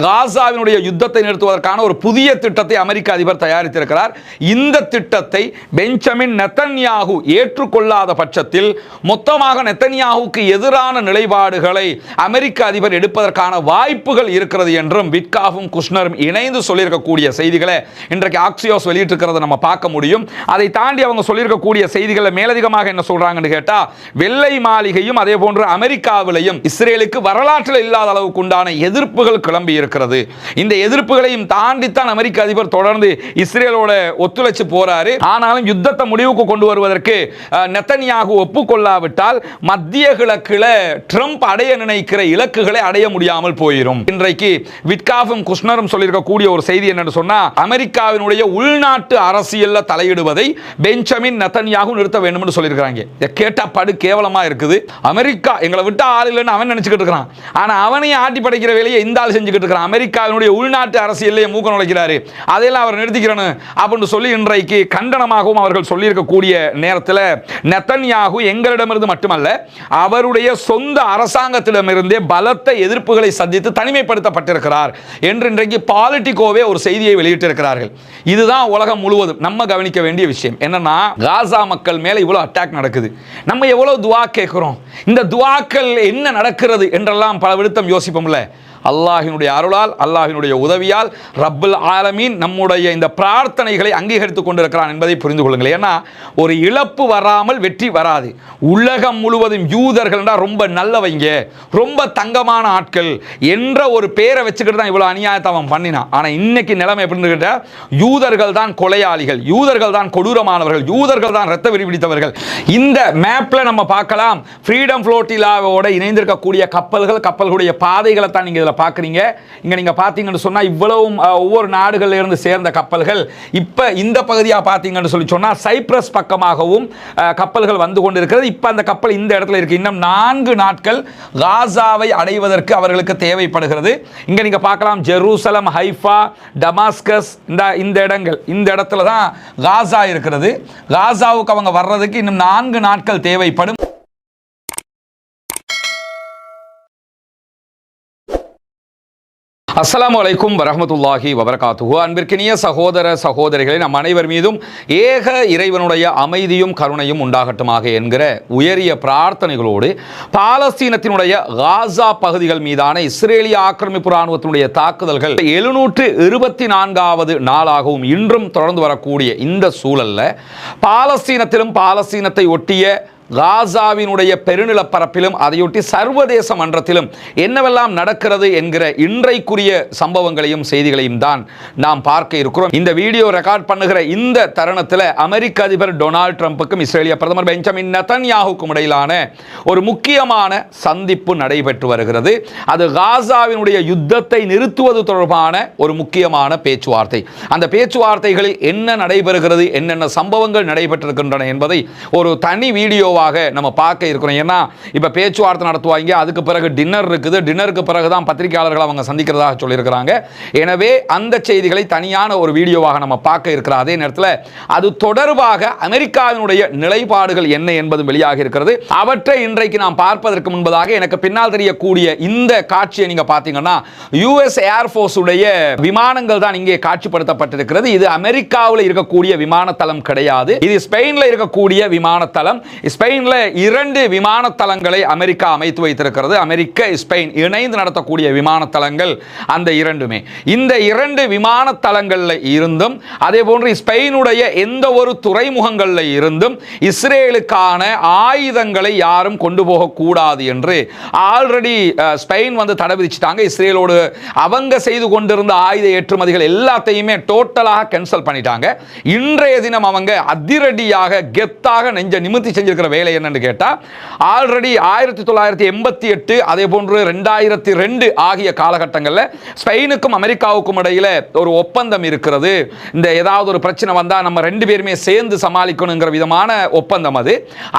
காசாவினுடைய யுத்தத்தை நிறுத்துவதற்கான ஒரு புதிய திட்டத்தை அமெரிக்க அதிபர் தயாரித்திருக்கிறார். இந்த திட்டத்தை பெஞ்சமின் நெத்தன்யாகு ஏற்றுக்கொள்ளாத பட்சத்தில் மொத்தமாக நெத்தன்யாகுக்கு எதிரான நிலைப்பாடுகளை அமெரிக்க அதிபர் எடுப்பதற்கான வாய்ப்புகள் இருக்கிறது என்றும் விட்காஃபும் குஷ்னரும் இணைந்து சொல்லியிருக்கக்கூடிய செய்திகளை இன்றைக்கு ஆக்சியோஸ் வெளியிட்டிருக்கிறத நம்ம பார்க்க முடியும். அதை தாண்டி அவங்க சொல்லியிருக்கக்கூடிய செய்திகளை மேலதிகமாக என்ன சொல்றாங்கன்னு கேட்டா, வெள்ளை மாளிகையும் அதே போன்று அமெரிக்காவிலையும் இஸ்ரேலுக்கு வரலாற்றில் இல்லாத அளவுக்கு உண்டான எதிர்ப்புகள் கிளம்பி இருக்கிறது. இந்த எதிர்ப்புகளையும் தாண்டித்தான் அமெரிக்க அதிபர் தொடர்ந்து இஸ்ரேலோட ஒத்துழைச்சு போறாரு. ஆனாலும் யுத்தத்தை முடிவுக்கு கொண்டு வருவதற்கு நெத்தன்யாகு ஒப்புக்கொள்ளாவிட்டால் மத்திய கிழக்கில் ட்ரம்ப் அடைய நினைக்கிற இலக்குகளை அடைய முடியாமல் போயிடும். இன்றைக்கு விட்காஃபும் குஷ்னரும் சொல்லியிருக்கக்கூடிய ஒரு செய்தி என்னன்னு சொன்னா, அமெரிக்காவினுடைய உள்நாட்டு அரசியல்ல தலையிடுவதை பெஞ்சமின் நெத்தன்யாகு நிறுத்த வேண்டும் என்று சொல்லியிருக்காங்க. கேட்டா படு கேவலமா இருக்குது. அமெரிக்கா எங்களை விட்டு ஆள் இல்லைன்னு அவன் நினைச்சுக்கிட்டு இருக்கிறான். ஆனா அவனையும் ஆட்டி படைக்கிற வேலையை இந்த ஆள் செஞ்சுக்கிட்டு இருக்கிறான். அமெரிக்காவினுடைய உள்நாட்டு அரசியலே மூக்க நுழைக்கிறாரு. அதெல்லாம் அவர் நிறுத்திக்கிறணும் அப்படின்னு சொல்லி இன்றைக்கு கண்டனமாகவும் அவர்கள் சொல்லியிருக்கக்கூடிய நேரத்தில் நெத்தன்யாகு எங்களிடமிருந்து மட்டுமல்ல அவருடைய சொந்த அரசாங்கத்திடமிருந்தே பலத்த எதிர்ப்புகளை சந்தித்து தனிமைப்படுத்தப்பட்டிருக்கிறார் என்று இன்றைக்கு பாலிட்டிகோவே ஒரு செய்தியை வெளியிட்டிருக்கிறார்கள். இதுதான் உலகம் முழுவதும் நம்ம கவனிக்க வேண்டிய விஷயம். என்னன்னா, காசா மக்கள் மேல இவ்வளவு அட்டாக் நடக்குது. நம்ம எவ்வளவு துஆ கேட்கிறோம். இந்த துஆக்கள் என்ன நடக்கிறது என்றெல்லாம் பல விடுத்தம் யோசிப்போம்ல. அல்லாஹ்வினுடைய அருளால், அல்லாஹ்வினுடைய உதவியால் ரப்புல் ஆலமீன் நம்முடைய இந்த பிரார்த்தனைகளை அங்கீகரித்துக் கொண்டிருக்கிறான் என்பதை புரிந்து கொள்ளுங்கள். ஏன்னா ஒரு இழப்பு வராமல் வெற்றி வராது. உலகம் முழுவதும் யூதர்கள் என்றால் ரொம்ப நல்லவங்க, ரொம்ப தங்கமான ஆட்கள் என்ற ஒரு பேரை வச்சுக்கிட்டு தான் இவ்வளவு அநியாயத்தை அவன் பண்ணினான். ஆனால் இன்னைக்கு நிலைமை எப்படின்னு கேட்டால், யூதர்கள் தான் கொலையாளிகள், யூதர்கள் தான் கொடூரமானவர்கள், யூதர்கள் தான் ரத்த வெறி பிடித்தவர்கள். இந்த மேப்ல நம்ம பார்க்கலாம். ஃப்ரீடம் ஃப்ளோட்டிலாவோட இணைந்திருக்கக்கூடிய கப்பல்களுடைய பாதைகளை தான் நீங்க பார்க்குறீங்க. இங்கே நீங்கள் பார்த்தீங்கன்னு சொன்னால் இவ்வளவும் ஒவ்வொரு நாடுகளில் இருந்து சேர்ந்த கப்பல்கள். இப்போ இந்த பகுதியாக பார்த்தீங்கன்னு சொல்லி சொன்னால் சைப்ரஸ் பக்கமாகவும் கப்பல்கள் வந்து கொண்டிருக்கிறது. இப்போ அந்த கப்பல் இந்த இடத்துல இருக்குது. இன்னும் 4 நாட்கள் காசாவை அடைவதற்கு அவர்களுக்கு தேவைப்படுகிறது. இங்கே நீங்கள் பார்க்கலாம் ஜெருசலம், ஹைஃபா, டமாஸ்கஸ், இந்த இடங்கள், இந்த இடத்துல தான் காசா இருக்கிறது. காசாவுக்கு அவங்க வர்றதுக்கு இன்னும் 4 நாட்கள் தேவைப்படும். அஸ்ஸலாமு அலைக்கும் வரஹ்மத்துல்லாஹி வபரகாத்துஹு. அன்பிற்கினிய சகோதர சகோதரிகளை நம் அனைவர் மீதும் ஏக இறைவனுடைய அமைதியும் கருணையும் உண்டாகட்டுமாக என்கிற உயரிய பிரார்த்தனைகளோடு பாலஸ்தீனத்தினுடைய காசா பகுதிகள் மீதான இஸ்ரேலிய ஆக்கிரமிப்பு இராணுவத்தினுடைய தாக்குதல்கள் 724வது நாளாகவும் இன்றும் தொடர்ந்து வரக்கூடிய இந்த சூழல்ல பாலஸ்தீனத்திலும் பாலஸ்தீனத்தை ஒட்டிய காசாவினுடைய பெருநிலப்பரப்பிலும் அதையொட்டி சர்வதேச மன்றத்திலும் என்னவெல்லாம் நடக்கிறது என்கிற இன்றைக்குரிய சம்பவங்களையும் செய்திகளையும் தான் நாம் பார்க்க இருக்கிறோம். இந்த வீடியோ ரெக்கார்ட் பண்ணுகிற இந்த தருணத்தில் அமெரிக்க அதிபர் டொனால்ட் ட்ரம்புக்கும் இஸ்ரேலிய பிரதமர் பெஞ்சமின் நெத்தன்யாகுக்கும் இடையிலான ஒரு முக்கியமான சந்திப்பு நடைபெற்று வருகிறது. அது காசாவினுடைய யுத்தத்தை நிறுத்துவது தொடர்பான ஒரு முக்கியமான பேச்சுவார்த்தை. அந்த பேச்சுவார்த்தைகளில் என்ன நடைபெறுகிறது, என்னென்ன சம்பவங்கள் நடைபெற்றிருக்கின்றன என்பதை ஒரு தனி வீடியோ நம்ம பார்க்க இருக்கிறோம். ஏன்னா இப்ப பேச்சுவார்த்தை நடத்துவாங்க, அதுக்கு பிறகு டின்னர் இருக்குது, டின்னருக்கு பிறகு தான் பத்திரிகையாளர்கள் அவங்க சந்திக்கிறதாக சொல்லியிருக்கிறாங்க. எனவே அந்த செய்திகளை தனியான ஒரு வீடியோவாக நம்ம பார்க்க இருக்கிறோம். அதே நேரத்தில் அது தொடர்பாக அமெரிக்காவினுடைய நிலைப்பாடுகள் என்ன என்பது வெளியாக இருக்கிறது. அவற்றை இன்றைக்கு நாம் பார்ப்பதற்கு முன்பதாக எனக்கு பின்னால் தெரியக்கூடிய இந்த காட்சியை நீங்க பார்த்தீங்கன்னா, யுஎஸ் ஏர்ஃபோர்ஸ் உடைய விமானங்கள் தான் இங்கே காட்சிப்படுத்தப்பட்டிருக்கிறது. இது அமெரிக்காவில் இருக்கக்கூடிய விமானத்தளம் கிடையாது. இது ஸ்பெயின்ல இருக்கக்கூடிய விமானத்தளம். ஸ்பெயின்ல 2 விமானத்தளங்களை அமெரிக்கா அமைத்து வைத்திருக்கிறது. அமெரிக்க ஸ்பெயின் இணைந்து நடத்தக்கூடிய விமானத்தளங்கள் அந்த இரண்டுமே. இந்த 2 விமானத்தளங்களில் இருந்தும் அதே போன்று ஸ்பெயினுடைய எந்த ஒரு துறைமுகங்களில் இருந்தும் இஸ்ரேலுக்கான ஆயுதங்களை யாரும் கொண்டு போகக்கூடாது என்று ஆல்ரெடி ஸ்பெயின் வந்து தடை விதிச்சிட்டாங்க. இஸ்ரேலோடு அவங்க செய்து கொண்டிருந்த ஆயுத ஏற்றுமதிகள் எல்லாத்தையுமே டோட்டலாக கேன்சல் பண்ணிட்டாங்க. இன்றைய தினம் அவங்க அதிரடியாக கெத்தாக நெஞ்ச நிமித்தி செஞ்சிருக்கிற வேலை என்னன்னு கேட்டா, ஆல்ரெடி 1988 அதே போன்று 2002 ஆகிய காலகட்டங்களில் ஸ்பெயினுக்கும் அமெரிக்காவுக்கும் இடையில ஒரு ஒப்பந்தம் இருக்கிறது. இந்த ஏதாவது ஒரு பிரச்சனை வந்தா நம்ம 2 பேருமே சேர்ந்து சமாளிக்கணுங்கிற விதமான ஒப்பந்தம் அது.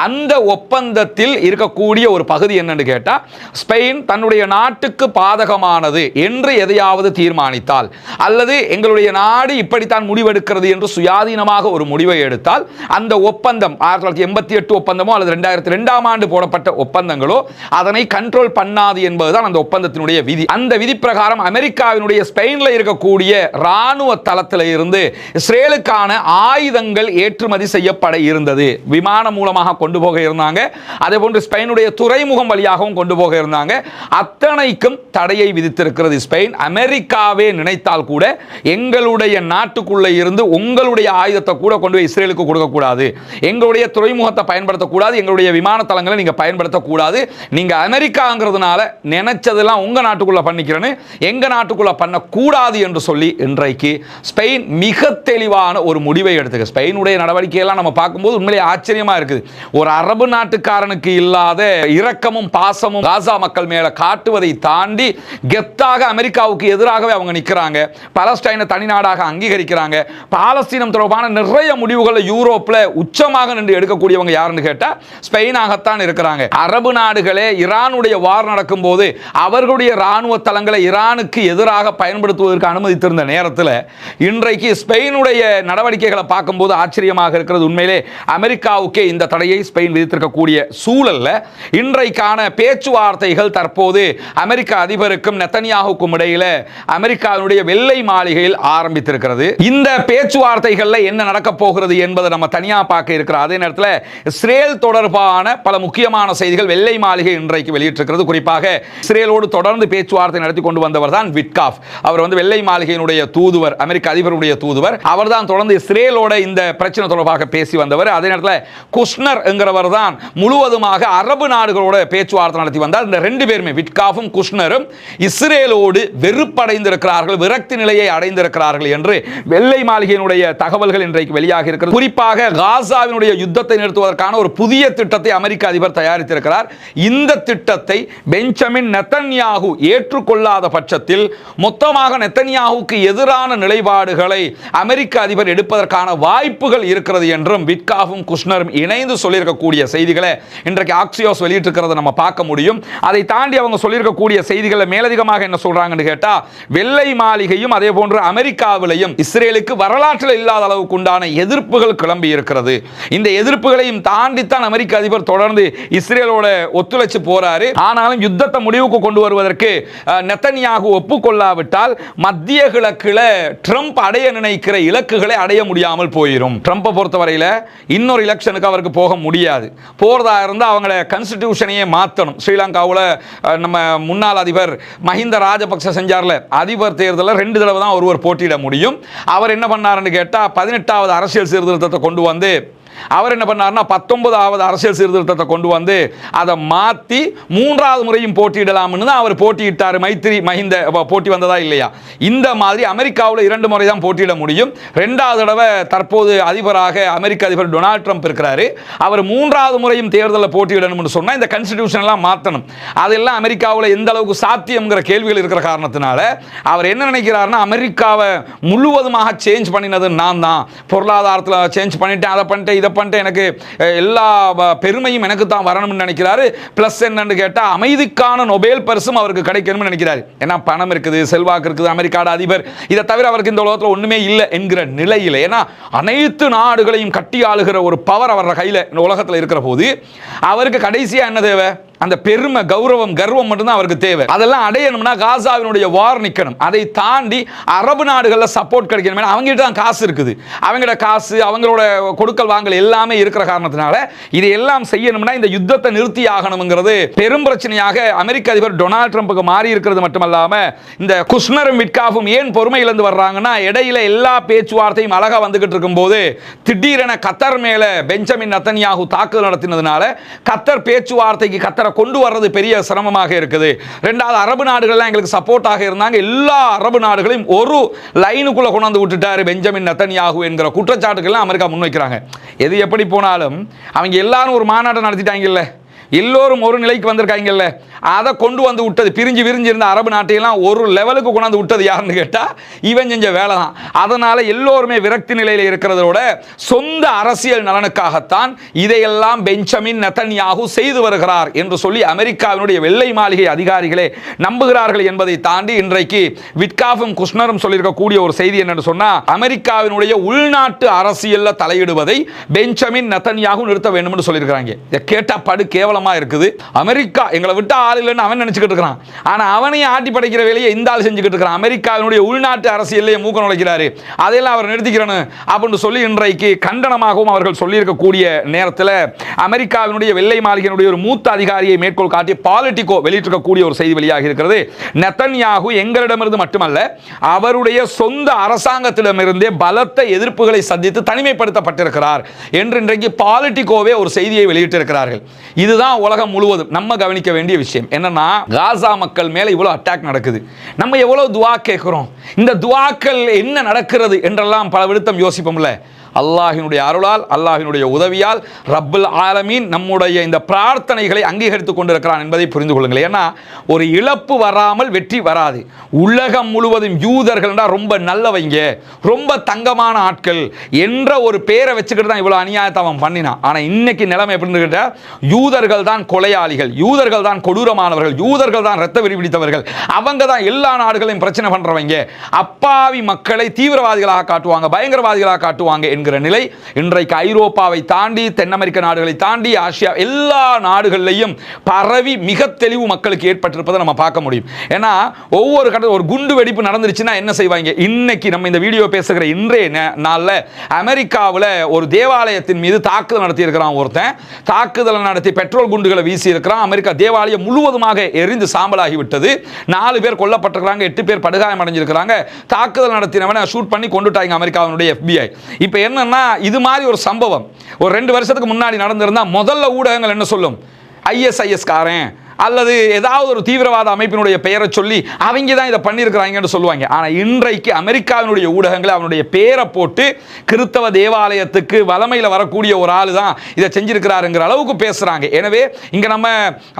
அந்த ஒப்பந்தத்தில் இருக்கக்கூடிய ஒரு பகுதி என்னன்னு கேட்டா, ஸ்பெயின் தன்னுடைய நாட்டுக்கு பாதகமானது என்று எதையாவது தீர்மானித்தால் அல்லது எங்களுடைய நாடு இப்படித்தான் முடிவெடுக்கிறது என்று சுயாதீனமாக ஒரு முடிவை எடுத்தால் அந்த ஒப்பந்தம் 1988 ஒப்பந்தம் மாதமோ அல்லது 2002ஆம் ஆண்டு போடப்பட்ட ஒப்பந்தங்களோ அதனை கண்ட்ரோல் பண்ணாது என்பதுதான் அந்த ஒப்பந்தத்தினுடைய விதி. அந்த விதி பிரகாரம் அமெரிக்காவினுடைய ஸ்பெயின்ல இருக்கக்கூடிய ராணுவ தளத்தில் இருந்து இஸ்ரேலுக்கான ஆயுதங்கள் ஏற்றுமதி செய்யப்பட இருந்தது. விமானம் மூலமாக கொண்டு போக இருந்தாங்க, அதே போன்று ஸ்பெயினுடைய துறைமுகம் வழியாகவும் கொண்டு போக இருந்தாங்க. அத்தனைக்கும் தடையை விதித்திருக்கிறது ஸ்பெயின். அமெரிக்காவே நினைத்தால் கூட எங்களுடைய நாட்டுக்குள்ள இருந்து உங்களுடைய ஆயுதத்தை கூட கொண்டு போய் இஸ்ரேலுக்கு கொடுக்க கூடாது, எங்களுடைய துறைமுகத்தை பயன்படுத்தக்கூடாது, எங்களுடைய விமான தளங்களை நீங்க பயன்படுத்தக்கூடாது, நீங்க அமெரிக்காங்கிறதுனால நினைச்சதெல்லாம் உங்க நாட்டுக்குள்ள பண்ணிக்கிறேன்னு எங்க நாட்டுக்குள்ள பண்ணக்கூடாது என்று சொல்லி இன்றைக்கு ஸ்பெயின் மிக தெளிவான ஒரு முடிவை எடுத்துக்க. ஸ்பெயினுடைய நடவடிக்கையெல்லாம் நம்ம பார்க்கும்போது உண்மையிலே ஆச்சரியமா இருக்குது. ஒரு அரபு நாட்டுக்காரனுக்கு இல்லாத இரக்கமும் பாசமும் காசா மக்கள் மேல காட்டுவதை தாண்டி கெத்தாக அமெரிக்காவுக்கு எதிராகவே அவங்க நிற்கிறாங்க. பாலஸ்தீனை தனி நாடாக அங்கீகரிக்கிறாங்க. பாலஸ்தீனம் தொடர்பான நிறைய முடிவுகளை யூரோப்ல உச்சமாக நின்று எடுக்கக்கூடியவங்க யாருன்னு கேட்டா ஸ்பெயினாகத்தான் இருக்கிறாங்க. அரபு நாடுகளே ஈரானுடைய வார் நடக்கும் போது அவர்களுடைய ராணுவ தளங்களை ஈரானுக்கு எதிராக பயன்படுத்துவதற்கு அனுமதித்திருந்த நேரத்தில் இன்றைக்கு ஸ்பெயினுடைய நடவடிக்கைகளை பார்க்கும்போது ஆச்சரியமாக இருக்கிறது. உண்மையிலே அமெரிக்காவுக்கே இந்த தடையை ஸ்பெயின் விதித்திருக்கக்கூடிய சூழல்ல இன்றைக்கான பேச்சுவார்த்தைகள் தற்போது அமெரிக்க அதிபருக்கும் நெத்தன்யாகுக்கும் இடையில அமெரிக்காவினுடைய வெள்ளை மாளிகையில் ஆரம்பித்திருக்கிறது. இந்த பேச்சுவார்த்தைகள்ல என்ன நடக்க போகிறது என்பதை நம்ம தனியா பார்க்க இருக்கிற அதே நேரத்தில் இஸ்ரேல் தொடர்பான பல முக்கியமான செய்திகள் வெள்ளை மாளிகை இன்றைக்கு வெளியிட்டிருக்கிறது. குறிப்பாக இஸ்ரேலோடு தொடர்ந்து பேச்சுவார்த்தை நடத்தி கொண்டு வந்தவர் தான் விட்காஃப். அவர் வெள்ளை மாளிகையினுடைய தூதுவர், அமெரிக்க அதிபருடைய தூதுவர். அவர் தான் தொடர்ந்து இஸ்ரேலோட இந்த பிரச்சனை தொடர்பாக பேசி வந்தவர். அதே நேரத்தில் குஷ்னர் என்கிறவர் தான் முழுவதுமாக அரபு நாடுகளோட பேச்சுவார்த்தை நடத்தி வந்தார். இந்த ரெண்டு பேருமே விட்காஃபும் குஷ்னரும் இஸ்ரேலோடு வெறுப்படைந்திருக்கிறார்கள், விரக்தி நிலையை அடைந்திருக்கிறார்கள் என்று வெள்ளை மாளிகையினுடைய தகவல்கள் இன்றைக்கு வெளியாக இருக்கிறது. குறிப்பாக காசாவினுடைய யுத்தத்தை நிறுத்துவதற்கான ஒரு புதிய திட்டத்தை அமெரிக்க அதிபர் தயாரித்திருக்கிறார். இந்த திட்டத்தை பெஞ்சமின் நெத்தன்யாகு ஏற்றுக்கொள்ளாத பட்சத்தில் மொத்தமாக நெத்தன்யாகுக்கு எதிரான நிலைப்பாடுகளை அமெரிக்க அதிபர் எடுப்பதற்கான வாய்ப்புகள் இருக்கிறது என்றும் விட்காஃபும் குஷ்னரும் இணைந்து சொல்லியிருக்கக்கூடிய செய்திகளை இன்றைக்கு ஆக்சியோஸ் வெளியிட்டிருக்கிறத நம்ம பார்க்க முடியும். அதை தாண்டி அவங்க சொல்லியிருக்கக்கூடிய செய்திகளை மேலதிகமாக என்ன சொல்றாங்கன்னு கேட்டா, வெள்ளை மாளிகையும் அதே போன்று அமெரிக்காவிலையும் இஸ்ரேலுக்கு வரலாற்றில் இல்லாத அளவுக்கு உண்டான எதிர்ப்புகள் கிளம்பி இருக்கிறது. இந்த எதிர்ப்புகளையும் தாண்டித்தான் அமெரிக்க அதிபர் தொடர்ந்து இஸ்ரேலோட ஒத்துழைச்சு போறாரு. ஆனாலும் யுத்தத்தை முடிவுக்கு கொண்டு வருவதற்கு நெத்தன்யாகு ஒப்புக்கொள்ளாவிட்டால் மத்திய கிழக்குல ட்ரம்ப் அடைய நினைக்கிற இலக்குகளை அடைய முடியாமல் போயிடும். ட்ரம்பை பொறுத்தவரையில் இன்னொரு எலெக்ஷனுக்கு அவருக்கு போக முடியாது. போறதா இருந்தால் அவங்கள கான்ஸ்டிடியூஷனையே மாற்றணும். ஸ்ரீலங்காவில் நம்ம முன்னாள் அதிபர் மஹிந்த ராஜபக்ச செஞ்சார்ல, அதிபர் தேர்தலில் 2 தடவை தான் ஒருவர் போட்டியிட முடியும். அவர் என்ன பண்ணாருன்னு கேட்டால் 18வது அரசியல் சீர்திருத்தத்தை கொண்டு வந்து அவர் என்ன பண்ணார்னா 19வது அரசியல் சீர்திருத்தத்தை கொண்டு வந்து அதை மாற்றி 3வது முறையும் போட்டியிடலாம்னு தான் அவர் போட்டியிட்டார். மைத்ரி மஹிந்த போட்டி வந்ததா இல்லையா? இந்த மாதிரி அமெரிக்காவில் 2 முறை தான் போட்டியிட முடியும். 2வது தடவை தற்போது அதிபராக அமெரிக்க அதிபர் டொனால்ட் ட்ரம்ப் இருக்கிறாரு. அவர் 3வது முறையும் தேர்தலில் போட்டியிடணும்னு சொன்னால் இந்த கான்ஸ்டிடியூஷன் எல்லாம் மாற்றணும். அதெல்லாம் அமெரிக்காவில் எந்த அளவுக்கு சாத்தியம்ங்கிற கேள்விகள் இருக்கிற காரணத்தினால அவர் என்ன நினைக்கிறாருன்னா, அமெரிக்காவை முழுவதுமாக சேஞ்ச் பண்ணினது நான் தான், பொருளாதாரத்தில் சேஞ்ச் பண்ணிட்டேன், அதை பண்ணிட்டேன், இதை பண்ணிட்டு எனக்கு எல்லா பெருமையும் எனக்கு தான் வரணும்னு நினைக்கிறாரு. பிளஸ் என்னன்னு கேட்டா அமைதிக்கான நோபல் பரிசும் அவருக்கு கிடைக்கணும்னு நினைக்கிறாரு. ஏன்னா பணம் இருக்குது, செல்வாக்கு இருக்குது, அமெரிக்காவோட அதிபர், இதை தவிர அவருக்கு இந்த உலகத்தில் ஒண்ணுமே இல்லை என்கிற நிலையில், ஏன்னா அனைத்து நாடுகளையும் கட்டி ஆளுகிற ஒரு பவர் அவர் கையில் இந்த உலகத்தில் இருக்கிற போது அவருக்கு கடைசியா என்ன தேவை? அந்த பெருமை, கௌரவம், கர்வம் மட்டும்தான் அவருக்கு தேவை. அதெல்லாம் அடையணும்னா காசாவினுடைய வார் நிற்கணும். அதை தாண்டி அரபு நாடுகளில் சப்போர்ட் கிடைக்கணும். அவங்ககிட்ட தான் காசு இருக்குது, அவங்களோட காசு, அவங்களோட கொடுக்கல் வாங்கல் எல்லாமே இருக்கிற காரணத்தினால இதை எல்லாம் செய்யணும்னா இந்த யுத்தத்தை நிறுத்தி ஆகணுங்கிறது பெரும் பிரச்சனையாக அமெரிக்க அதிபர் டொனால்ட் ட்ரம்புக்கு மாறி இருக்கிறது மட்டுமல்லாம, இந்த குஷ்னரும் விட்காஃபும் ஏன் பொறுமை இழந்து வர்றாங்கன்னா, இடையில எல்லா பேச்சுவார்த்தையும் அழகா வந்துகிட்டு இருக்கும் போது திடீரென கத்தர் மேல பெஞ்சமின் நெத்தன்யாகு தாக்குதல் நடத்தினதுனால கத்தர் பேச்சுவார்த்தைக்கு கத்தரை கொண்டு வர்றது பெரிய சிரமமாக இருக்குது. 2வது அரபு நாடுகள்லாம் எங்களுக்கு சப்போர்ட்டாக இருந்தாங்க, எல்லா அரபு நாடுகளையும் ஒரு லைனுக்குள்ள கொண்டு வந்து விட்டுட்டாரு பெஞ்சமின் நெத்தன்யாகு என்கிற குற்றச்சாட்டுகள்லாம் அமெரிக்கா முன்வைக்கிறாங்க. எது எப்படி போனாலும் அவங்க எல்லாரும் ஒரு மாநாட்டை நடத்திட்டாங்கல்ல, எல்லோரும் ஒரு நிலைக்கு வந்திருக்காங்கல்ல, அதை கொண்டு வந்து விட்டது, பிரிஞ்சு விரிஞ்சு இருந்த அரபு நாட்டையெல்லாம் ஒரு லெவலுக்கு கொண்டாந்து விட்டது யாருன்னு கேட்டால் இவன் செஞ்ச வேலை தான். அதனால எல்லோருமே விரக்தி நிலையில் இருக்கிறதோட சொந்த அரசியல் நலனுக்காகத்தான் இதையெல்லாம் பெஞ்சமின் நெதன்யாகு செய்து வருகிறார் என்று சொல்லி அமெரிக்காவினுடைய வெள்ளை மாளிகை அதிகாரிகளே நம்புகிறார்கள் என்பதை தாண்டி இன்றைக்கு விட்காஃபும் குஷ்னரும் சொல்லியிருக்கக்கூடிய ஒரு செய்தி என்னன்னு சொன்னா, அமெரிக்காவினுடைய உள்நாட்டு அரசியல்ல தலையிடுவதை பெஞ்சமின் நெதன்யாகு நிறுத்த வேண்டும் என்று சொல்லியிருக்கிறாங்க. இதை கேட்டா படு கேவலமா இருக்குது. அமெரிக்கா எங்களை விட்டு ஆள் இல்லைன்னு அவன் நினைச்சுக்கிட்டு இருக்கிறான். ஆனா அவனையும் ஆட்டி படைக்கிற வேலையை இந்த ஆள் செஞ்சுக்கிட்டு இருக்கிறான். அமெரிக்காவினுடைய உள்நாட்டு அரசியலையே மூக்க நுழைக்கிறாரு, அதையெல்லாம் அவர் நிறுத்திக்கிறணும் அப்படின்னு சொல்லி இன்றைக்கு கண்டனமாகவும் அவர்கள் சொல்லியிருக்கக்கூடிய நேரத்தில் அமெரிக்காவினுடைய வெள்ளை மாளிகையினுடைய ஒரு மூத்த அதிகாரியை மேற்கோள் காட்டி பாலிட்டிகோ வெளியிட்டிருக்கக்கூடிய ஒரு செய்தி வெளியாகி இருக்கிறது. நெதன்யாகு எங்களிடமிருந்து மட்டுமல்ல, அவருடைய சொந்த அரசாங்கத்திடமிருந்தே பலத்த எதிர்ப்புகளை சந்தித்து தனிமைப்படுத்தப்பட்டிருக்கிறார் என்று இன்றைக்கு பாலிட்டிகோவே ஒரு செய்தியை வெளியிட்டிருக்கிறார்கள். இதுதான் உலகம் முழுவதும் நம்ம கவனிக்க வேண்டிய விஷயம். என்னன்னா, காசா மக்கள் மேல இவ்வளவு அட்டாக் நடக்குது, நம்ம எவ்வளவு துஆ கேட்கிறோம், இந்த துஆக்கள் என்ன நடக்கிறது என்றெல்லாம் பல விடுத்தம் யோசிப்போம்ல. அல்லாஹினுடைய அருளால், அல்லாஹினுடைய உதவியால் ரப்புல் ஆலமீன் நம்முடைய இந்த பிரார்த்தனைகளை அங்கீகரித்துக் கொண்டிருக்கிறான் என்பதை புரிந்து கொள்ளுங்கள். ஏன்னா ஒரு இழப்பு வராமல் வெற்றி வராது. உலகம் முழுவதும் யூதர்கள் ரொம்ப நல்லவங்க, ரொம்ப தங்கமான ஆட்கள் என்ற ஒரு பேரை வச்சுக்கிட்டு தான் இவ்வளவு அநியாயத்தை அவன் பண்ணினான். ஆனா இன்னைக்கு நிலைமை எப்படின்னு கேட்டா, யூதர்கள் தான் கொலையாளிகள், யூதர்கள் தான் கொடூரமானவர்கள், யூதர்கள் தான் ரத்த வெறி பிடித்தவர்கள், அவங்க தான் எல்லா நாடுகளையும் பிரச்சனை பண்றவங்க, அப்பாவி மக்களை தீவிரவாதிகளாக காட்டுவாங்க, பயங்கரவாதிகளாக காட்டுவாங்க என்கிற நிலை இன்றைக்கு ஐரோப்பாவை தாண்டி, தென் அமெரிக்க நாடுகளை தாண்டி, ஆசியா எல்லா நாடுகளிலையும் பரவி மிக தெளிவு மக்களுக்கு ஏற்பட்டிருப்பதை நம்ம பார்க்க முடியும். ஏன்னா ஒவ்வொரு கட்டத்தில் ஒரு குண்டு வெடிப்பு நடந்துருச்சுன்னா என்ன செய்வாங்க? இன்னைக்கு நம்ம இந்த வீடியோ பேசுகிற இன்றைய நாளில் அமெரிக்காவில் ஒரு தேவாலயத்தின் மீது தாக்குதல் நடத்தி இருக்கிறான் ஒருத்தன். தாக்குதல் நடத்தி பெட்ரோல் குண்டுகளை வீசி இருக்கிறான். அமெரிக்கா தேவாலயம் முழுவதுமாக எரிந்து சாம்பலாகி விட்டது. 4 பேர் கொல்லப்பட்டிருக்கிறாங்க, 8 பேர் படுகாயம் அடைஞ்சிருக்கிறாங்க. தாக்குதல் நடத்தினவனை ஷூட் பண்ணி கொண்டுட்டாங்க அமெரிக்காவினுடைய FBI. இப்போ என்னன்னா, இது மாதிரி ஒரு சம்பவம் ஒரு 2 வருஷத்துக்கு முன்னாடி நடந்திருந்தா முதல்ல ஊடகங்கள் என்ன சொல்லும்? ISIS காரன் அல்லது ஏதாவது ஒரு தீவிரவாத அமைப்பினுடைய பெயரை சொல்லி அவங்க தான் இதை பண்ணியிருக்கிறாங்கன்னு சொல்லுவாங்க. ஆனால் இன்றைக்கு அமெரிக்காவினுடைய ஊடகங்கள் அவனுடைய பேரை போட்டு கிறிஸ்தவ தேவாலயத்துக்கு வலமையில் வரக்கூடிய ஒரு ஆள் தான் இதை செஞ்சிருக்கிறாருங்கிற அளவுக்கு பேசுகிறாங்க. எனவே இங்கே நம்ம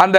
அந்த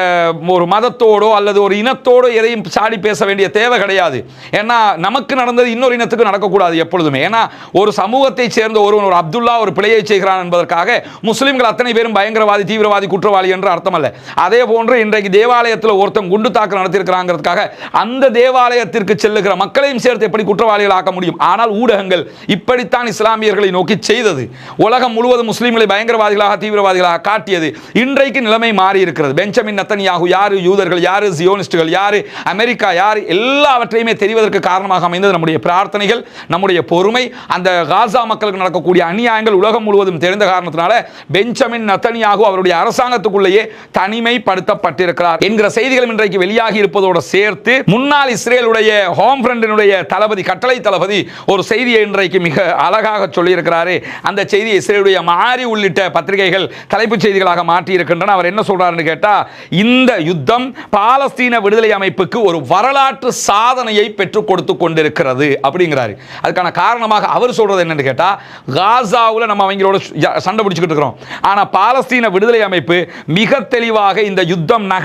ஒரு மதத்தோடோ அல்லது ஒரு இனத்தோடோ எதையும் சாடி பேச வேண்டிய தேவை கிடையாது. ஏன்னா நமக்கு நடந்தது இன்னொரு இனத்துக்கு நடக்கக்கூடாது எப்பொழுதுமே. ஏன்னா ஒரு சமூகத்தை சேர்ந்த ஒருவன், ஒரு அப்துல்லா ஒரு பிழையை செய்கிறான் என்பதற்காக முஸ்லிம்கள் அத்தனை பேரும் பயங்கரவாதி, தீவிரவாதி, குற்றவாளி என்று அர்த்தமல்ல. அதே போன்று இன்றைக்கு தேவாலயத்தில் ஒருத்தன் குண்டு தாக்குதல் நடத்தியிருக்கிறாங்கிறதுக்காக அந்த தேவாலயத்திற்கு செல்லுகிற மக்களையும் சேர்த்து எப்படி குற்றவாளிகள் ஆக்க முடியும்? ஆனால் ஊடகங்கள் இப்படித்தான் இஸ்லாமியர்களை நோக்கி செய்தது. உலகம் முழுவதும் முஸ்லிம்களை பயங்கரவாதிகளாக, தீவிரவாதிகளாக காட்டியது. இன்றைக்கு நிலைமை மாறி இருக்கிறது. பெஞ்சமின் நெதன்யாகு யாரு, யூதர்கள் யாரு, ஜியோனிஸ்டுகள் யாரு, அமெரிக்கா யாரு, எல்லாவற்றையுமே தெரிவதற்கு காரணமாக அமைந்தது நம்முடைய பிரார்த்தனைகள், நம்முடைய பொறுமை. அந்த காசா மக்களுக்கு நடக்கக்கூடிய அநியாயங்கள் உலகம் முழுவதும் தெரிந்த காரணத்தினால பெஞ்சமின் நெதன்யாகு அவருடைய அரசாங்கத்துக்குள்ளேயே தனிமைப்படுத்தப்பட்டிருக்கிறார் என்கிற செய்திகளும் இன்றைக்கு வெளியாகி இருப்பதோடு சேர்த்து முன்னாள் இஸ்ரேலுடைய ஹோம் ஃப்ரண்டினுடைய தளபதி, கட்டளை தளபதி ஒரு செய்தியை இன்றைக்கு மிக அழகாக சொல்லியிருக்கிறாரு. அந்த செய்தியை இஸ்ரேலுடைய மாறி உள்ளிட்ட பத்திரிகைகள் தலைப்புச் செய்திகளாக மாற்றி இருக்கின்றன. அவர் என்ன சொல்றாருன்னு கேட்டா, இந்த யுத்தம் பாலஸ்தீன விடுதலை அமைப்புக்கு ஒரு வரலாற்று சாதனையை பெற்றுக் கொடுத்து கொண்டிருக்கிறது அப்படிங்கிறாரு. அதுக்கான காரணமாக அவர் சொல்றது என்னன்னு கேட்டா, காசாவில் நம்ம அவங்களோட சண்டை பிடிச்சுக்கிட்டு இருக்கிறோம், ஆனா பாலஸ்தீன விடுதலை அமைப்பு மிக தெளிவாக இந்த யுத்தம் நகர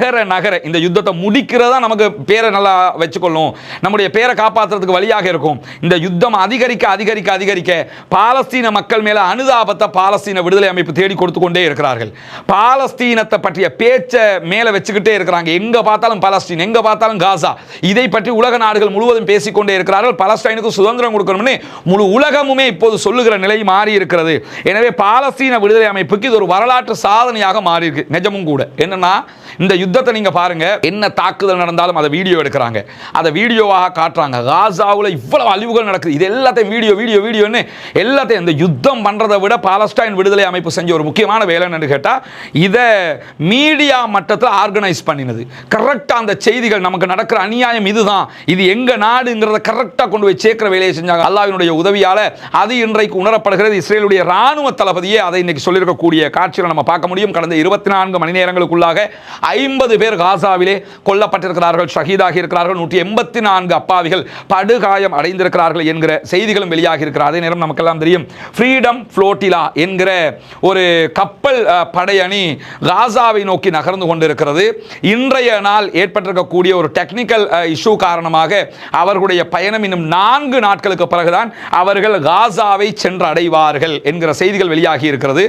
இந்த யுத்தத்தை முடிக்கிறதா நமக்கு பேரை நல்லா வச்சுக்கொள்ளும், நம்முடைய பேரை காப்பாற்றுறதுக்கு வழியாக இருக்கும். இந்த யுத்தம் அதிகரிக்க அதிகரிக்க அதிகரிக்க பாலஸ்தீன மக்கள் மேல அனுதாபத்தை பாலஸ்தீன விடுதலை அமைப்பு தேடி கொடுத்து கொண்டே இருக்கிறார்கள். பாலஸ்தீனத்தை பற்றிய பேச்சை மேல வச்சுக்கிட்டே இருக்கிறாங்க. எங்க பார்த்தாலும் பாலஸ்தீன், எங்க பார்த்தாலும் காசா, இதை பற்றி உலக நாடுகள் முழுவதும் பேசிக்கொண்டே இருக்கிறார்கள். பாலஸ்தீனுக்கு சுதந்திரம் கொடுக்கணும்னு முழு உலகமுமே இப்போது சொல்லுகிற நிலை மாறி இருக்கிறது. எனவே பாலஸ்தீன விடுதலை அமைப்புக்கு இது ஒரு வரலாற்று சாதனையாக மாறி இருக்கு. நிஜமும் கூட. என்னன்னா, இந்த யுத்தத்தை நீங்க பாருங்க, என்ன தாக்குதல் நடந்தாலும் அதை வீடியோ எடுக்கிறாங்க, அதை வீடியோவாக காட்டுறாங்க. காசாவில் இவ்வளவு அழிவுகள் நடக்குது, இது எல்லாத்தையும் வீடியோன்னு எல்லாத்தையும் இந்த யுத்தம் பண்றதை விட பாலஸ்தீன் விடுதலை அமைப்பு செஞ்ச ஒரு முக்கியமான வேலை என்று கேட்டா, இதை மீடியா மட்டத்தில் ஆர்கனைஸ் பண்ணினது. கரெக்டா அந்த செய்திகள், நமக்கு நடக்கிற அநியாயம் இதுதான், இது எங்க நாடுங்கிறத கரெக்டா கொண்டு போய் சேர்க்கிற வேலையை செஞ்சாங்க. அல்லாஹ்வினுடைய உதவியால அது இன்றைக்கு உணரப்படுகிறது. இஸ்ரேலுடைய ராணுவ தளபதியே அதை இன்னைக்கு சொல்லியிருக்கக்கூடிய காட்சிகளை நம்ம பார்க்க முடியும். கடந்த 24 மணி நேரங்களுக்குள்ளாக 50 180 பேர் காசாவிலே கொல்லப்பட்டிருக்கிறார்கள், ஷஹீதாகி இருக்கிறார்கள். 184 அப்பாவிகள் படுகாயம் அடைந்திருக்கிறார்கள் என்கிற செய்திகளும் வெளியாகி இருக்கிறார். அதே நேரம் நமக்கெல்லாம் தெரியும், ஃப்ரீடம் ஃப்ளோட்டிலா என்கிற ஒரு கப்பல் படையணி காசாவை நோக்கி நகர்ந்து கொண்டிருக்கிறது. இன்றைய நாள் ஏற்பட்டிருக்கக்கூடிய ஒரு டெக்னிக்கல் இஷ்யூ காரணமாக அவர்களுடைய பயணம் இன்னும் 4 நாட்களுக்கு பிறகுதான் அவர்கள் காசாவை சென்று அடைவார்கள் என்கிற செய்திகள் வெளியாகி இருக்கிறது.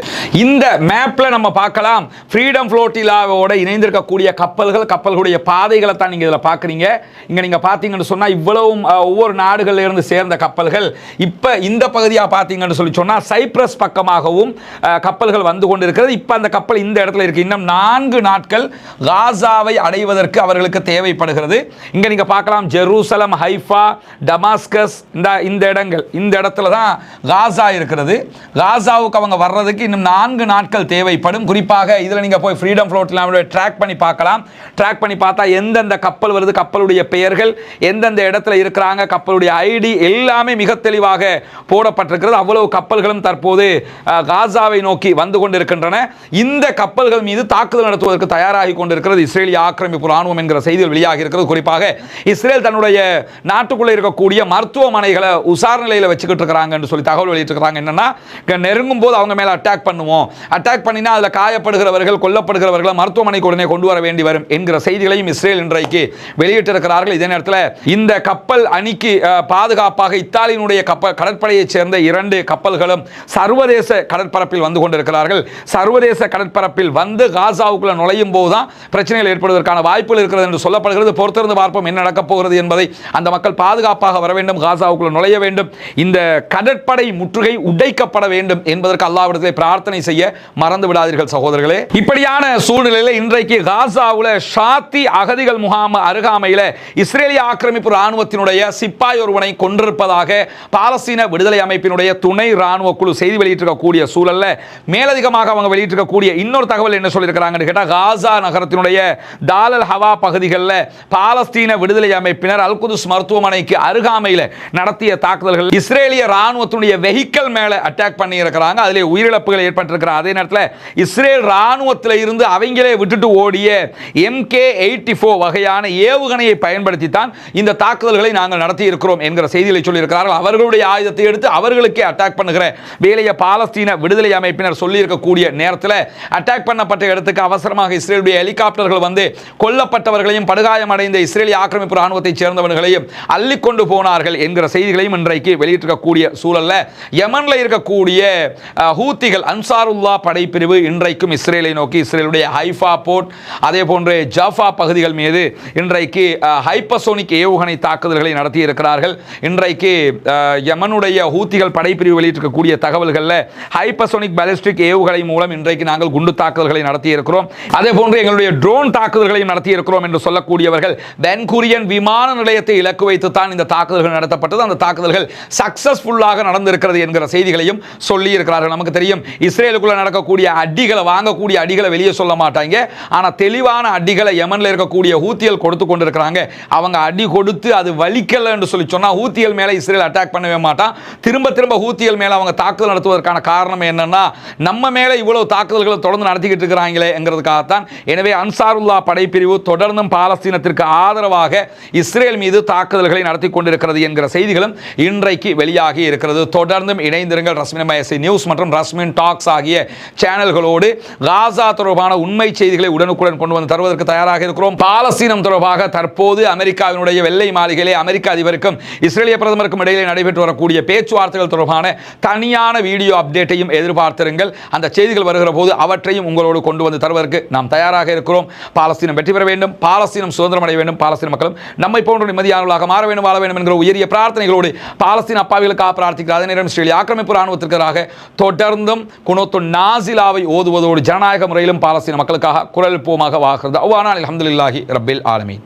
இந்த மேப்ல நம்ம பார்க்கலாம், ஃப்ரீடம் ஃப்ளோட்டிலாவோட இணைந்திருக்கக்கூடிய கப்பல்களுடைய பாதைகளை தான் நீங்க இதில் பார்க்குறீங்க. இங்க நீங்க பார்த்தீங்கன்னு சொன்னா இவ்வளவு ஒவ்வொரு நாடுகளில் இருந்து சேர்ந்த கப்பல்கள். இப்ப இந்த பகுதியாக பார்த்தீங்கன்னு சொல்லி சொன்னா சைப்ரஸ் பக்கமாகவும் கப்பல்கள் வந்து கொண்டிருக்கிறது. இப்ப அந்த கப்பல் இந்த இடத்துல இருக்கு. இன்னும் 4 நாட்கள் காசாவை அடைவதற்கு அவர்களுக்கு தேவைப்படுகிறது. இங்க நீங்க பார்க்கலாம், ஜெருசலம், ஹைஃபா, டமாஸ்கஸ், இந்த இடங்கள், இந்த இடத்துல தான் காசா இருக்கிறது. காசாவுக்கு அவங்க வர்றதுக்கு இன்னும் 4 நாட்கள் தேவைப்படும். குறிப்பாக இதில் நீங்க போய் ஃப்ரீடம் ஃப்ளோட்டில் ட்ராக் பண்ணி பார்க்கலாம். ட்ராக் பண்ணி பார்த்தா எந்தெந்த கப்பல் வருது, கப்பலுடைய பெயர்கள், எந்தெந்த இடத்துல இருக்கிறாங்க, கப்பலுடைய ஐடி எல்லாமே மிக தெளிவாக போடப்பட்டிருக்கிறது. அவ்வளவு கப்பல்களும் தற்போது காசாவை நோக்கி வந்து கொண்டிருக்கின்றன. இந்த கப்பல்கள் மீது தாக்குதல் நடத்துவதற்கு தயாராகி கொண்டிருக்கிறது இஸ்ரேலிய ஆக்கிரமிப்பு ராணுவம் என்கிற செய்திகள் வெளியாகி இருக்கிறது. குறிப்பாக இஸ்ரேல் தன்னுடைய நாட்டுக்குள்ளே இருக்கக்கூடிய மருத்துவமனைகளை உசார் நிலையில் வச்சுக்கிட்டு இருக்கிறாங்க என்று சொல்லி தகவல் வெளியிட்டிருக்கிறாங்க. என்னன்னா, நெருங்கும் போது அவங்க மேல அட்டாக் பண்ணுவோம், அட்டாக் பண்ணினா அதில் காயப்படுகிறவர்கள், கொல்லப்படுகிறவர்களை மருத்துவமனைக்கு உடனே கொண்டு வர வேண்டி வரும் என்கிற செய்திகளையும் இஸ்ரேல் இன்றைக்கு வெளியிட்டிருக்கிறார்கள். இதே நேரத்தில் இந்த கப்பல் அணிக்கு பாதுகாப்பாக இத்தாலியினுடைய கடற்படையைச் சேர்ந்த 2 கப்பல்களும் சர்வதேச கடற்பரப்பில் வந்து கொண்டிருக்கிறார்கள். சர்வதேச கடற்பரப்பில் வந்து காசாவுக்குள்ள நுழையும் போதுதான் பிரச்சனைகள் ஏற்படுவதற்கான வாய்ப்புகள் இருக்கிறது என்று சொல்லப்படுகிறது. பொறுத்திருந்து பார்ப்போம் என்ன நடக்கப் போகிறது என்பதை. அந்த மக்கள் பாதுகாப்பாக வர வேண்டும், காசாவுக்குள்ள நுழைய வேண்டும், இந்த கடற்படை முற்றுகை உடைக்கப்பட வேண்டும் என்பதற்கு அல்லாஹ்விடத்திலே பிரார்த்தனை செய்ய மறந்து விடாதீர்கள் சகோதரர்களே. இப்படியான சூழ்நிலையில் இன்றைக்கு காசாவுல ஷாத்தி அகதிகள் முகாம் அருகாமையில் இஸ்ரேலிய ஆக்கிரமிப்பு ராணுவத்தினுடைய சிப்பாய் ஒருவனை கொண்டிருப்பதாக பாலஸ்தீன விடுதலை அமைப்பினுடைய துணை ராணுவ குழு செய்தி வெளியிட்டிருக்கக்கூடிய சூழல்ல மேலதிகமாக அவங்க வெளியிட்டிருக்கக்கூடிய இன்னொரு தகவல் என்ன சொல்லியிருக்கிறாங்கன்னு கேட்டால், காசா நகரத்தினுடைய தாலல் ஹவா பகுதிகளில் பாலஸ்தீன விடுதலை அமைப்பினர் அல் குதுஸ் மருத்துவமனைக்கு அருகாமையில் நடத்திய தாக்குதல்கள் இஸ்ரேலிய ராணுவத்தினுடைய வெஹிக்கிள் மேல அட்டாக் பண்ணி இருக்கிறாங்க. அதிலே உயிரிழப்புகள் ஏற்பட்டிருக்கிற அதே நேரத்தில் இஸ்ரேல் ராணுவத்தில் இருந்து அவங்களே விட்டுட்டு ஓடிய MK-84 வகையான ஏவுகணையை பயன்படுத்தி தான் இந்த தாக்குதல்களை நாங்கள் நடத்தி இருக்கிறோம் என்கிற செய்திகளை சொல்லியிருக்கிறார்கள். அவர்களுடைய ஆயுதத்தை எடுத்து அவர்களுக்கே அட்டாக் பண்ணுகிற வேலையை பாலஸ்தீன விடுதலை அமைப்பினர் சொல்லியிருக்கக்கூடிய நேரத்தில் அட்டாக் பண்ணப்பட்ட இடத்துக்கு அவசரமாக இஸ்ரேலுடைய ஹெலிகாப்டர்கள் வந்து கொல்லப்பட்டவர்களையும் படுகாயமடைந்த இஸ்ரேலிய ஆக்கிரமிப்பு ராணுவத்தைச் சேர்ந்தவர்களையும் அள்ளிக்கொண்டு போனார்கள் என்கிற செய்திகளையும் இன்றைக்கு வெளியிட்டிருக்கக்கூடிய சூழல்ல யமன்ல இருக்கக்கூடிய ஹூத்திகள் அன்சாருல்லா படைப்பிரிவு இன்றைக்கும் இஸ்ரேலை நோக்கி இஸ்ரேலுடைய ஹைஃபா போர்ட் அதே போன்று ஜாஃபா பகுதிகள் மீது இன்றைக்கு ஹைப்பர்சோனிக் ஏவுகணை தாக்குதல்களை நடத்தி இருக்கிறார்கள். இன்றைக்கு யமனுடைய ஹூத்திகள் படைப்பிரிவு வெளியிட்டிருக்கக்கூடிய தகவல்களில் ஹைப்பர்சோனிக் பாலிஸ்டிக் ஏவுகணை மூலம் இன்றைக்கு நாங்கள் குண்டு தாக்குதல்களை நடத்தி இருக்கிறோம், அதே போன்று எங்களுடைய ட்ரோன் தாக்குதல்களையும் நடத்தி இருக்கிறோம் என்று சொல்லக்கூடியவர்கள் பென் குரியன் விமான நிலையத்தை இலக்கு வைத்து தான் இந்த தாக்குதல்கள் நடத்தப்பட்டது. அந்த தாக்குதல்கள் சக்சஸ்ஃபுல்லாக நடந்திருக்கிறது என்கிற செய்திகளையும் சொல்லி இருக்கிறார்கள். நமக்கு தெரியும், இஸ்ரேலுக்குள்ள நடக்கக்கூடிய அடிகளை, வாங்கக்கூடிய அடிகளை வெளியே சொல்ல மாட்டாங்க. ஆனால் தெளிவான அடிகளை யமன்ல இருக்கக்கூடிய ஹூத்திகள் கொடுத்து கொண்டிருக்கிறாங்க. அவங்க அடி கொடுத்து அது வலிக்கல என்று சொல்லி சொன்னா ஹூத்திகள் மேல இஸ்ரேல் அட்டாக் பண்ணவே மாட்டான். திரும்ப திரும்ப ஹூத்திகள் மேல அவங்க தாக்குதல் நடத்துவதற்கான காரணம் என்னன்னா, நம்ம மேல இவ்வளவு தாக்குதல்களை தொடர்ந்து நடத்திக்கிட்டு இருக்கிறாங்களே என்கிறதுக்காகத்தான். எனவே அன்சாருல்லா படைப்பிரிவு தொடர்ந்தும் பாலஸ்தீனத்திற்கு ஆதரவாக இஸ்ரேல் மீது தாக்குதல்களை நடத்தி கொண்டிருக்கிறது என்கிற செய்திகளும் இன்றைக்கு வெளியாகி இருக்கிறது. தொடர்ந்தும் இணைந்திருங்கள் ரஸ்மின் MISC நியூஸ் மற்றும் ரஸ்மின் டாக்ஸ் ஆகிய சேனல்களோடு. காசா தொடர்பான உண்மை செய்திகளை உடனுக்குடன் கொண்டு வந்து தருவதற்கு தயாராக இருக்கிறோம். பாலஸ்தீனம் தொடர்பாக தற்போது அமெரிக்காவினுடைய வெள்ளை மாளிகையிலே அமெரிக்க அதிபருக்கும் இஸ்ரேலிய பிரதமருக்கும் இடையிலே நடைபெற்று வரக்கூடிய பேச்சுவார்த்தைகள் தொடர்பான தனியான வீடியோ அப்டேட்டையும் எதிர்பார்த்திருங்கள். அந்த செய்திகள் வருகிற போது அவற்றையும் உங்களோடு கொண்டு வந்து தருவதற்கு நாம் தயாராக இருக்கிறோம். பாலஸ்தீனம் வெற்றி பெற வேண்டும், பாலஸ்தீனம் சுதந்திரம் அடைய வேண்டும், பாலஸ்தீன மக்களும் நம்மை போன்ற நிம்மதியானவர்களாக மாற வேண்டும், வாழ வேண்டும் என்கிற உயரிய பிரார்த்தனைகளோடு பாலஸ்தீன அப்பாவிகளுக்காக பிரார்த்திக்கிறார். அதே நேரம் இஸ்ரேலிய ஆக்கிரமிப்பு ராணுவத்திற்காக தொடர்ந்தும் குனூத்து நாசிலாவை ஓதுவதோடு ஜனநாயக முறையிலும் பாலஸ்தீன மக்களுக்காக குரல் போமாக வாகிறது. அல்ஹம்துலில்லாஹி ரப்பில் ஆலமீன்.